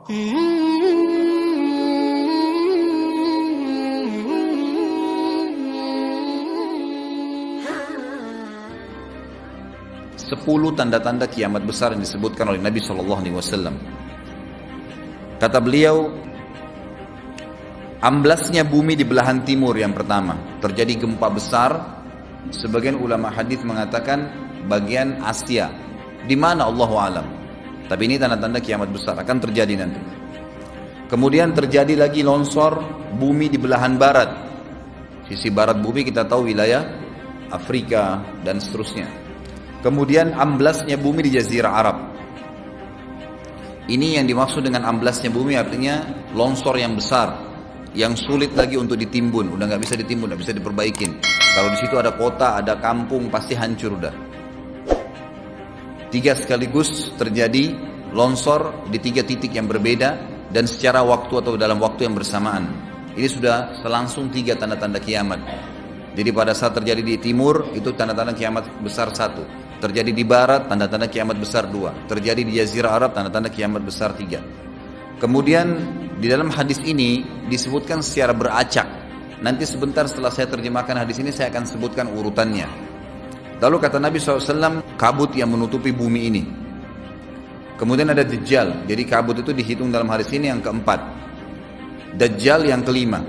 Sepuluh tanda-tanda kiamat besar yang disebutkan oleh Nabi SAW. Kata beliau, amblasnya bumi di belahan timur yang pertama, terjadi gempa besar. Sebagian ulama hadis mengatakan bagian Asia, di mana Allahu alam. Tapi ini tanda-tanda kiamat besar akan terjadi nanti. Kemudian terjadi lagi longsor bumi di belahan barat. Sisi barat bumi kita tahu wilayah Afrika dan seterusnya. Kemudian amblasnya bumi di Jazirah Arab. Ini yang dimaksud dengan amblasnya bumi, artinya longsor yang besar, yang sulit lagi untuk ditimbun, udah nggak bisa ditimbun, nggak bisa diperbaikin. Kalau di situ ada kota, ada kampung, pasti hancur udah. 3 sekaligus terjadi longsor di 3 titik yang berbeda dan secara waktu atau dalam waktu yang bersamaan. Ini sudah selangsung 3 tanda-tanda kiamat. Jadi pada saat terjadi di timur itu tanda-tanda kiamat besar 1. Terjadi di barat, tanda-tanda kiamat besar 2. Terjadi di Jazirah Arab, tanda-tanda kiamat besar 3. Kemudian di dalam hadis ini disebutkan secara beracak. Nanti sebentar setelah saya terjemahkan hadis ini saya akan sebutkan urutannya. Lalu kata Nabi SAW, kabut yang menutupi bumi ini. Kemudian ada Dajjal. Jadi kabut itu dihitung dalam hadis ini yang keempat. Dajjal yang kelima.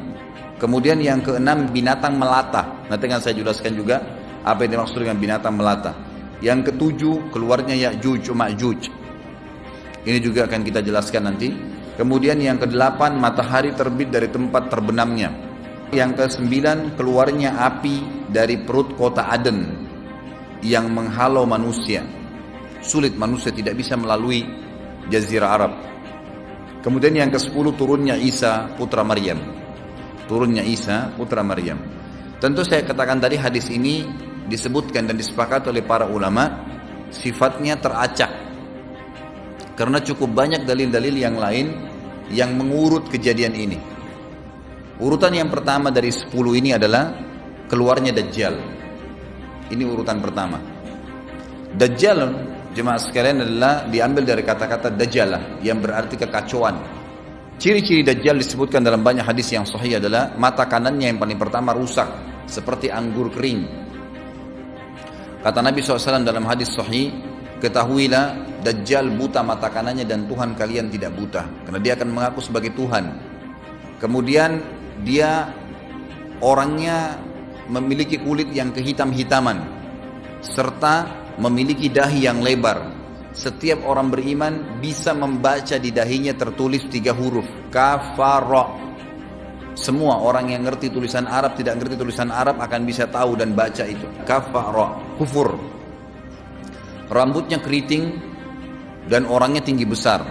Kemudian yang keenam binatang melata. Nanti akan saya jelaskan juga apa yang dimaksud dengan binatang melata. Yang ketujuh keluarnya Ya'juj Ma'juj. Ini juga akan kita jelaskan nanti. Kemudian yang kedelapan matahari terbit dari tempat terbenamnya. Yang kesembilan keluarnya api dari perut kota Aden yang menghalau manusia. Sulit, manusia tidak bisa melalui Jazirah Arab. Kemudian yang ke-10 turunnya Isa putra Maryam. Turunnya Isa putra Maryam. Tentu saya katakan tadi hadis ini disebutkan dan disepakati oleh para ulama sifatnya teracak. Karena cukup banyak dalil-dalil yang lain yang mengurut kejadian ini. Urutan yang pertama dari 10 ini adalah keluarnya Dajjal. Ini urutan pertama. Dajjal, jemaah sekalian, adalah diambil dari kata-kata Dajjalah yang berarti kekacauan. Ciri-ciri Dajjal disebutkan dalam banyak hadis yang sahih adalah mata kanannya yang paling pertama rusak seperti anggur kering. Kata Nabi SAW dalam hadis sahih, ketahuilah Dajjal buta mata kanannya dan Tuhan kalian tidak buta, karena dia akan mengaku sebagai Tuhan. Kemudian dia orangnya memiliki kulit yang kehitam-hitaman serta memiliki dahi yang lebar. Setiap orang beriman bisa membaca di dahinya tertulis 3 huruf kafara. Semua orang yang ngerti tulisan Arab, tidak ngerti tulisan Arab akan bisa tahu dan baca itu kafara, kufur. Rambutnya keriting dan orangnya tinggi besar.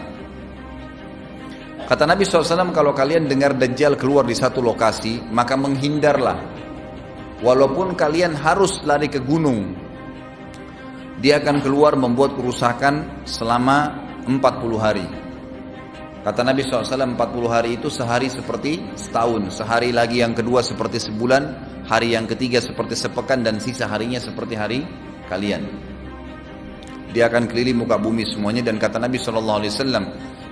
Kata Nabi SAW, kalau kalian dengar Dajjal keluar di satu lokasi, maka menghindarlah. Walaupun kalian harus lari ke gunung, dia akan keluar membuat kerusakan selama 40 hari. Kata Nabi SAW, 40 hari itu sehari seperti setahun, sehari lagi yang kedua seperti sebulan, hari yang ketiga seperti sepekan, dan sisa harinya seperti hari kalian. Dia akan keliling muka bumi semuanya, dan kata Nabi SAW,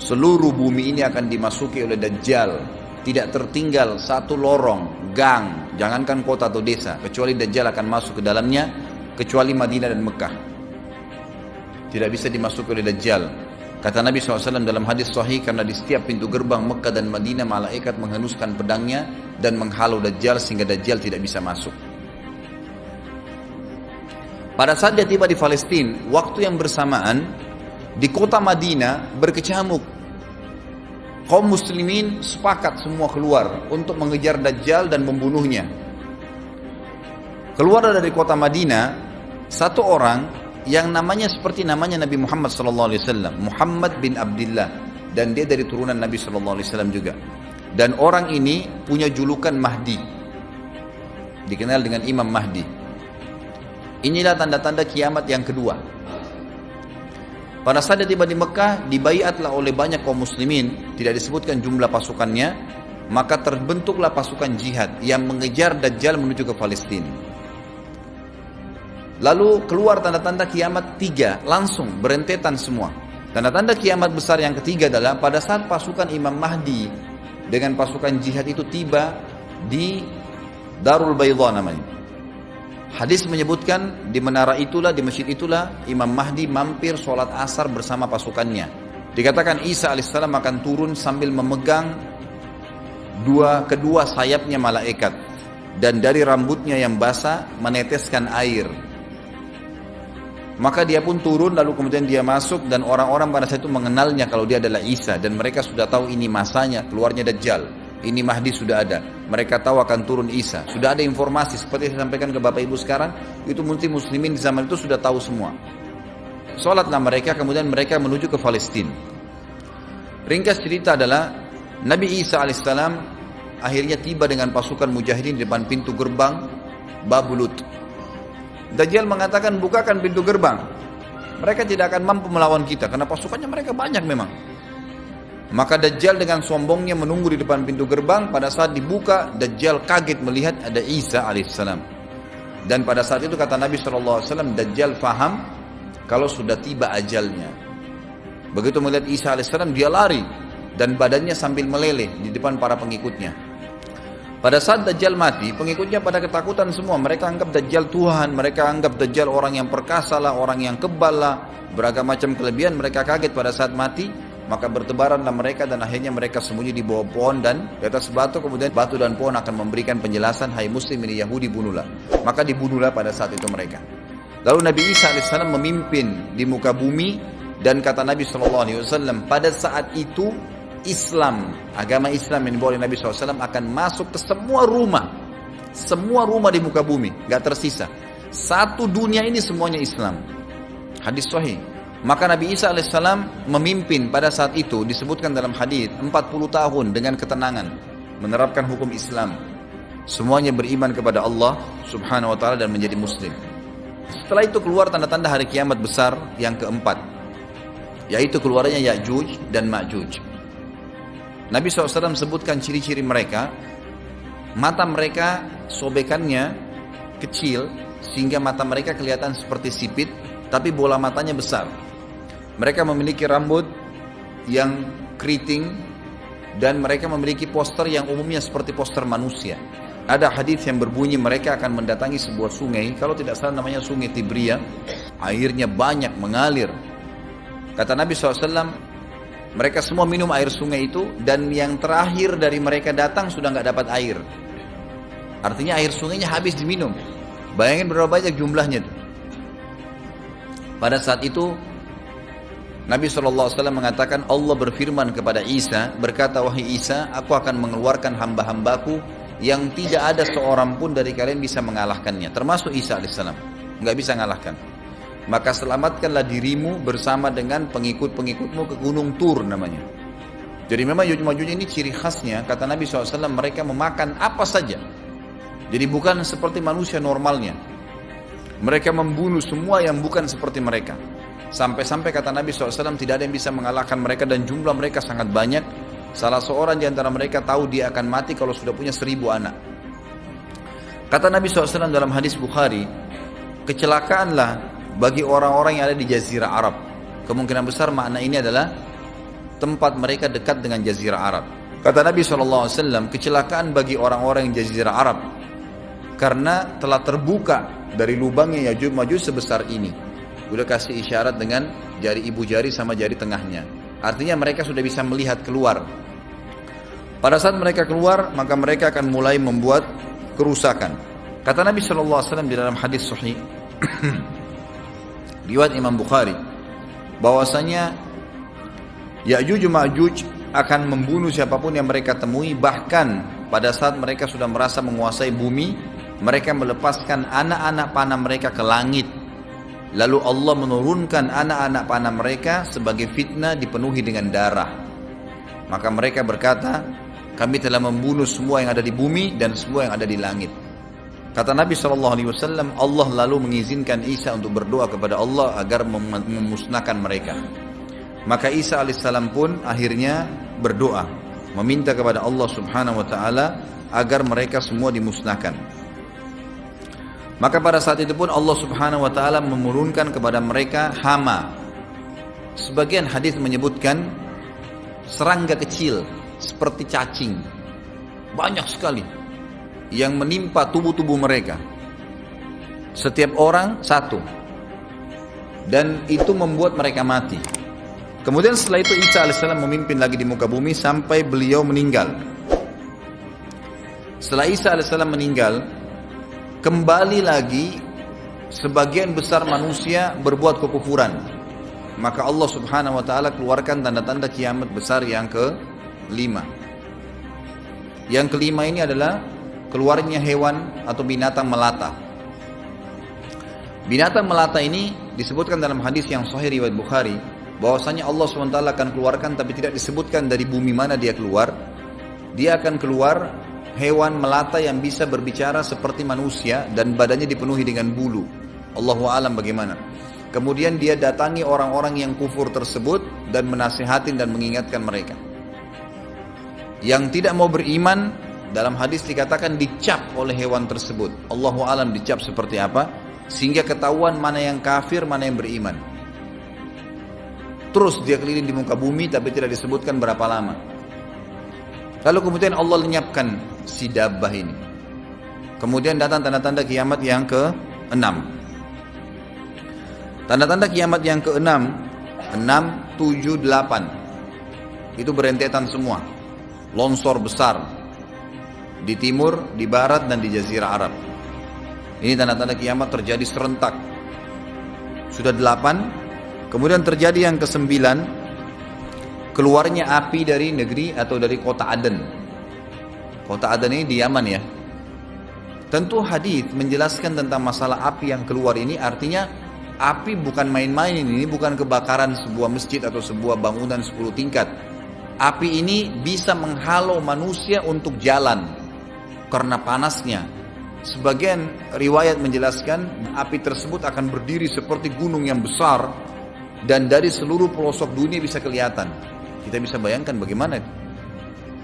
seluruh bumi ini akan dimasuki oleh Dajjal. Tidak tertinggal satu lorong, gang, jangankan kota atau desa, kecuali Dajjal akan masuk ke dalamnya, kecuali Madinah dan Mekah. Tidak bisa dimasuki oleh Dajjal. Kata Nabi SAW dalam hadis sahih, karena di setiap pintu gerbang Mekah dan Madinah malaikat menghenuskan pedangnya dan menghalau Dajjal sehingga Dajjal tidak bisa masuk. Pada saat dia tiba di Palestina, waktu yang bersamaan di kota Madinah berkecamuk. Kaum muslimin sepakat semua keluar untuk mengejar Dajjal dan membunuhnya. Keluar dari kota Madinah satu orang yang namanya seperti namanya Nabi Muhammad SAW, Muhammad bin Abdullah, dan dia dari turunan Nabi SAW juga. Dan orang ini punya julukan Mahdi, dikenal dengan Imam Mahdi. Inilah tanda-tanda kiamat yang kedua. Pada saat dia tiba di Mekah, dibaiatlah oleh banyak kaum muslimin, tidak disebutkan jumlah pasukannya, maka terbentuklah pasukan jihad yang mengejar Dajjal menuju ke Palestina. Lalu keluar tanda-tanda kiamat 3, langsung berentetan semua. Tanda-tanda kiamat besar yang ketiga adalah pada saat pasukan Imam Mahdi dengan pasukan jihad itu tiba di Darul Bayda namanya. Hadis menyebutkan di menara itulah, di masjid itulah Imam Mahdi mampir sholat asar bersama pasukannya. Dikatakan Isa alaihissalam akan turun sambil memegang kedua sayapnya malaikat, dan dari rambutnya yang basah meneteskan air. Maka dia pun turun, lalu kemudian dia masuk, dan orang-orang pada saat itu mengenalnya kalau dia adalah Isa, dan mereka sudah tahu ini masanya keluarnya Dajjal, ini Mahdi sudah ada, mereka tahu akan turun Isa, sudah ada informasi seperti saya sampaikan ke Bapak Ibu sekarang. Itu muslimin di zaman itu sudah tahu semua. Sholatlah mereka, kemudian mereka menuju ke Palestina. Ringkas cerita adalah Nabi Isa alaihissalam akhirnya tiba dengan pasukan mujahidin di depan pintu gerbang Babulut. Dajjal mengatakan, bukakan pintu gerbang. Mereka tidak akan mampu melawan kita karena pasukannya mereka banyak memang. Maka Dajjal dengan sombongnya menunggu di depan pintu gerbang. Pada saat dibuka, Dajjal kaget melihat ada Isa alaihissalam. Dan pada saat itu kata Nabi SAW, Dajjal faham kalau sudah tiba ajalnya. Begitu melihat Isa alaihissalam, dia lari dan badannya sambil meleleh di depan para pengikutnya. Pada saat Dajjal mati, pengikutnya pada ketakutan semua. Mereka anggap Dajjal Tuhan, mereka anggap Dajjal orang yang perkasa lah, orang yang kebal lah, beragam macam kelebihan. Mereka kaget pada saat mati, maka bertebaranlah mereka dan akhirnya mereka sembunyi di bawah pohon dan di atas batu. Kemudian batu dan pohon akan memberikan penjelasan, hai muslim ini Yahudi, bunuhlah. Maka dibunuhlah pada saat itu mereka. Lalu Nabi Isa AS memimpin di muka bumi, dan kata Nabi SAW, pada saat itu Islam, agama Islam yang dibawa oleh Nabi SAW akan masuk ke semua rumah di muka bumi, gak tersisa. Satu dunia ini semuanya Islam. Hadis sahih. Maka Nabi Isa alaihissalam memimpin pada saat itu, disebutkan dalam hadis 40 tahun dengan ketenangan menerapkan hukum Islam. Semuanya beriman kepada Allah subhanahu wa ta'ala dan menjadi muslim. Setelah itu keluar tanda-tanda hari kiamat besar yang keempat, yaitu keluarnya Ya'juj dan Ma'juj. Nabi SAW sebutkan ciri-ciri mereka. Mata mereka sobekannya kecil sehingga mata mereka kelihatan seperti sipit, tapi bola matanya besar. Mereka memiliki rambut yang keriting, dan mereka memiliki poster yang umumnya seperti poster manusia. Ada hadis yang berbunyi mereka akan mendatangi sebuah sungai, kalau tidak salah namanya sungai Tibria. Airnya banyak mengalir. Kata Nabi SAW, mereka semua minum air sungai itu, dan yang terakhir dari mereka datang sudah nggak dapat air. Artinya air sungainya habis diminum. Bayangin berapa banyak jumlahnya itu. Pada saat itu Nabi SAW mengatakan, Allah berfirman kepada Isa, berkata, wahai Isa, aku akan mengeluarkan hamba-hambaku yang tidak ada seorang pun dari kalian bisa mengalahkannya, termasuk Isa alaihissalam, nggak bisa mengalahkan. Maka selamatkanlah dirimu bersama dengan pengikut-pengikutmu ke Gunung Tur namanya. Jadi memang Ya'juj ini ciri khasnya, kata Nabi SAW, mereka memakan apa saja. Jadi bukan seperti manusia normalnya. Mereka membunuh semua yang bukan seperti mereka. Sampai-sampai kata Nabi SAW, tidak ada yang bisa mengalahkan mereka, dan jumlah mereka sangat banyak. Salah seorang di antara mereka tahu dia akan mati kalau sudah punya 1000 anak. Kata Nabi SAW dalam hadis Bukhari, kecelakaanlah bagi orang-orang yang ada di Jazirah Arab. Kemungkinan besar makna ini adalah tempat mereka dekat dengan Jazirah Arab. Kata Nabi SAW, kecelakaan bagi orang-orang Jazirah Arab karena telah terbuka dari lubangnya Ya'juj Ma'juj sebesar ini. Udah kasih isyarat dengan jari ibu jari sama jari tengahnya. Artinya mereka sudah bisa melihat keluar. Pada saat mereka keluar, maka mereka akan mulai membuat kerusakan. Kata Nabi SAW di dalam hadis sahih riwayat Imam Bukhari, bahwasanya Ya'juj Ma'juj akan membunuh siapapun yang mereka temui. Bahkan pada saat mereka sudah merasa menguasai bumi, mereka melepaskan anak-anak panah mereka ke langit. Lalu Allah menurunkan anak-anak panah mereka sebagai fitnah dipenuhi dengan darah. Maka mereka berkata, kami telah membunuh semua yang ada di bumi dan semua yang ada di langit. Kata Nabi SAW, Allah lalu mengizinkan Isa untuk berdoa kepada Allah agar memusnahkan mereka. Maka Isa alaihissalam pun akhirnya berdoa, meminta kepada Allah subhanahu wa ta'ala agar mereka semua dimusnahkan. Maka pada saat itu pun Allah subhanahu wa ta'ala menurunkan kepada mereka hama. Sebagian hadis menyebutkan serangga kecil seperti cacing, banyak sekali yang menimpa tubuh-tubuh mereka. Setiap orang satu, dan itu membuat mereka mati. Kemudian setelah itu Isa alaihissalam memimpin lagi di muka bumi sampai beliau meninggal. Setelah Isa alaihissalam meninggal, kembali lagi sebagian besar manusia berbuat kekufuran. Maka Allah subhanahu wa ta'ala keluarkan tanda-tanda kiamat besar yang kelima. Yang kelima ini adalah keluarnya hewan atau binatang melata. Binatang melata ini disebutkan dalam hadis yang sahih riwayat Bukhari, bahwasanya Allah SWT akan keluarkan, tapi tidak disebutkan dari bumi mana dia keluar. Dia akan keluar hewan melata yang bisa berbicara seperti manusia dan badannya dipenuhi dengan bulu. Allahu a'lam bagaimana. Kemudian dia datangi orang-orang yang kufur tersebut dan menasihatin dan mengingatkan mereka. Yang tidak mau beriman, dalam hadis dikatakan dicap oleh hewan tersebut. Allahu a'lam dicap seperti apa, sehingga ketahuan mana yang kafir, mana yang beriman. Terus dia keliling di muka bumi, tapi tidak disebutkan berapa lama. Lalu kemudian Allah lenyapkan si dabbah ini. Kemudian datang tanda-tanda kiamat yang ke-6. Tanda-tanda kiamat yang ke-6, 6, 7, 8. Itu berentetan semua. Longsor besar di timur, di barat, dan di jazirah Arab. Ini tanda-tanda kiamat terjadi serentak. Sudah 8. Kemudian terjadi yang ke-9, keluarnya api dari negeri atau dari kota Aden. Kota Aden ini di Yaman ya. Tentu hadis menjelaskan tentang masalah api yang keluar ini, artinya api bukan main-main, ini bukan kebakaran sebuah masjid atau sebuah bangunan 10 tingkat. Api ini bisa menghalau manusia untuk jalan karena panasnya. Sebagian riwayat menjelaskan api tersebut akan berdiri seperti gunung yang besar dan dari seluruh pelosok dunia bisa kelihatan. Kita bisa bayangkan bagaimana itu.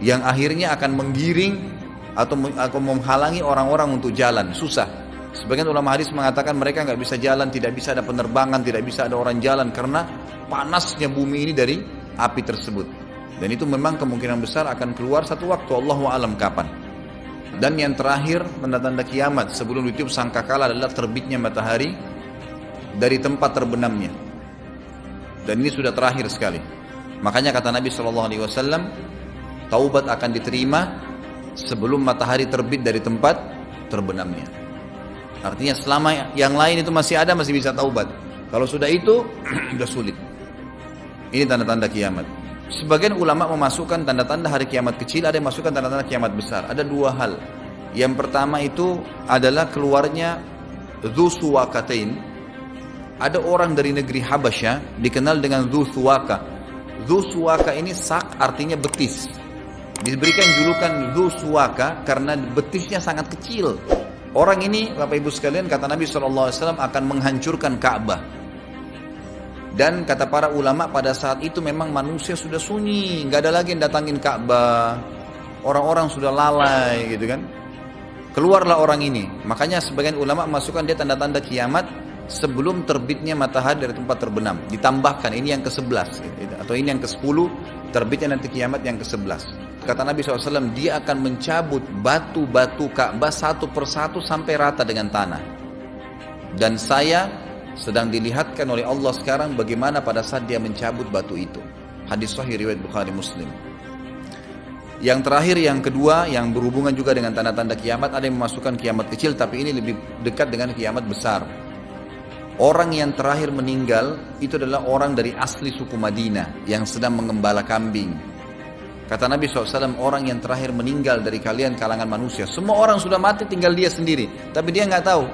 Yang akhirnya akan menggiring atau menghalangi orang-orang untuk jalan, susah. Sebagian ulama hadis mengatakan mereka nggak bisa jalan, tidak bisa ada penerbangan, tidak bisa ada orang jalan karena panasnya bumi ini dari api tersebut. Dan itu memang kemungkinan besar akan keluar satu waktu, Allahu a'lam kapan. Dan yang terakhir, tanda-tanda kiamat sebelum ditiup sangkakala adalah terbitnya matahari dari tempat terbenamnya. Dan ini sudah terakhir sekali. Makanya kata Nabi SAW, taubat akan diterima sebelum matahari terbit dari tempat terbenamnya. Artinya selama yang lain itu masih ada, masih bisa taubat. Kalau sudah itu, sudah sulit. Ini tanda-tanda kiamat. Sebagian ulama memasukkan tanda-tanda hari kiamat kecil, ada yang masukkan tanda-tanda kiamat besar. Ada dua hal. Yang pertama itu adalah keluarnya Dzu Suwakatain. Ada orang dari negeri Habasyah dikenal dengan Dzu Suwaka. Dzu Suwaka ini sak artinya betis. Diberikan julukan Dzu Suwaka karena betisnya sangat kecil. Orang ini, Bapak Ibu sekalian, kata Nabi SAW akan menghancurkan Ka'bah. Dan kata para ulama pada saat itu memang manusia sudah sunyi, nggak ada lagi yang datangin Ka'bah. Orang-orang sudah lalai gitu kan. Keluarlah orang ini. Makanya sebagian ulama masukkan dia tanda-tanda kiamat sebelum terbitnya matahari dari tempat terbenam. Ditambahkan ini yang ke-11 gitu. Atau ini yang ke-10, terbitnya nanti kiamat yang ke-11. Kata Nabi SAW, dia akan mencabut batu-batu Ka'bah satu persatu sampai rata dengan tanah. Dan saya sedang dilihatkan oleh Allah sekarang bagaimana pada saat dia mencabut batu itu. Hadis sahih riwayat Bukhari Muslim. Yang terakhir, yang kedua, yang berhubungan juga dengan tanda-tanda kiamat, ada yang memasukkan kiamat kecil, tapi ini lebih dekat dengan kiamat besar. Orang yang terakhir meninggal itu adalah orang dari asli suku Madinah yang sedang mengembala kambing. Kata Nabi SAW, orang yang terakhir meninggal dari kalian kalangan manusia. Semua orang sudah mati, tinggal dia sendiri. Tapi dia nggak tahu.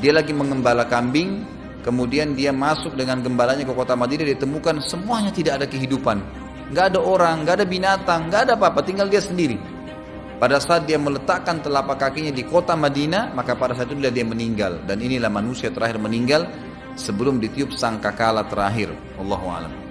Dia lagi mengembala kambing, kemudian dia masuk dengan gembalanya ke kota Madinah, ditemukan semuanya tidak ada kehidupan. Nggak ada orang, nggak ada binatang, nggak ada apa-apa, tinggal dia sendiri. Pada saat dia meletakkan telapak kakinya di kota Madinah, maka pada saat itu dia meninggal. Dan inilah manusia terakhir meninggal sebelum ditiup sangkakala terakhir. Allahu a'lam.